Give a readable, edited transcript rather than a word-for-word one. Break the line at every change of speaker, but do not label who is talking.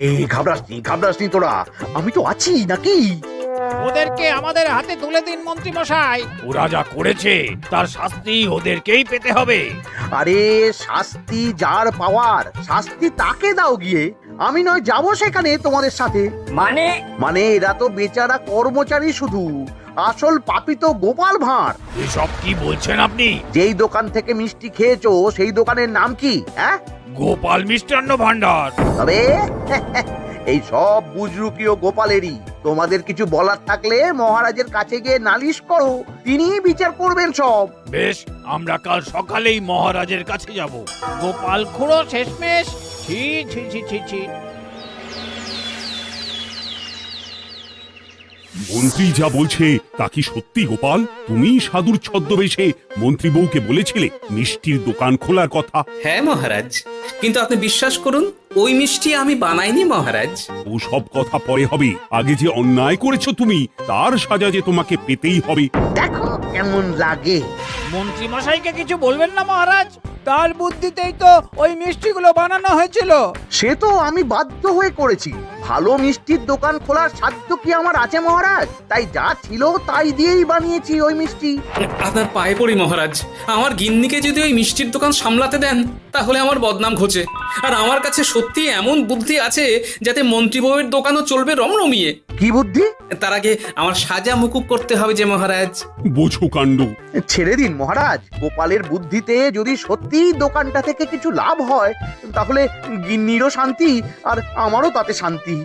এই ঘাবড়াসনি তোরা, আমি তো আছি নাকি?
ওদেরকে আমাদের হাতে তুলে দিন মন্ত্রী মশাই। ওরা যা করেছে তার শাস্তি ওদেরকেই পেতে হবে।
আরে শাস্তি যার পাওয়ার শাস্তি তাকে দাও গিয়ে, আমি নয় যাবো সেখানে তোমাদের সাথে। মানে এরা তো বেচারা কর্মচারী শুধু, আসল পাপী তো গোপাল ভাঁড়।
এসব কি বলছেন আপনি?
যেই দোকান থেকে মিষ্টি খেয়েছো সেই দোকানের নাম কি? হ্যাঁ,
গোপাল মিষ্টান্ন ভান্ডার।
তবে এই সব বুজরুকিও গোপালেরই। তোমাদের কিছু বলার থাকলে মহারাজের কাছে গিয়ে নালিশ করো, তিনিই বিচার করবেন সব।
বেশ, আমরা কাল সকালেই মহারাজের কাছে যাব। গোপাল খুড়ো শেষমেশ। ছি ছি ছি ছি ছি।
মন্ত্রী যা বলছে তা কি সত্যি গোপাল? তুমি সাধুর ছদ্মবেশে মন্ত্রী বউকে বলেছিলে মিষ্টির দোকান খোলার কথা?
হ্যাঁ মহারাজ, কিন্তু আপনি বিশ্বাস করুন ওই মিষ্টি আমি বানাইনি মহারাজ।
ও সব কথা পরে হবে, আগে যে অন্যায় করেছো তুমি তার সাজা যে তোমাকে পেতেই হবে।
দেখো কেমন লাগে।
মন্ত্রী মশাইকে কিছু বলবেন না মহারাজ, তার বুদ্ধিতেই তো ওই মিষ্টিগুলো বানানো হয়েছিল।
সে তো আমি বাধ্য হয়ে করেছি। ভালো মিষ্টির দোকান খোলার সাধ্য কি আমার আছে মহারাজ? তাই যা ছিল তাই দিয়েই বানিয়েছি ওই মিষ্টি।
আপনার পায়ে পড়ি মহারাজ, আমার গিন্নিকে যদি ওই মিষ্টির দোকান সামলাতে দেন তাহলে আমার বদনাম ঘোচে। আর আমার কাছে সত্যি এমন বুদ্ধি আছে যাতে মন্ত্রী বউয়ের দোকানও চলবে রমরমিয়ে।
কি বুদ্ধি?
তার আগে আমার সাজা মুকুব করতে হবে যে মহারাজ।
বোঝো কাণ্ড।
ছেড়ে দিন মহারাজ, গোপালের বুদ্ধিতে যদি সত্যি দোকানটা থেকে কিছু লাভ হয় তাহলে গিন্নিরও শান্তি আর আমারও তাতে শান্তি।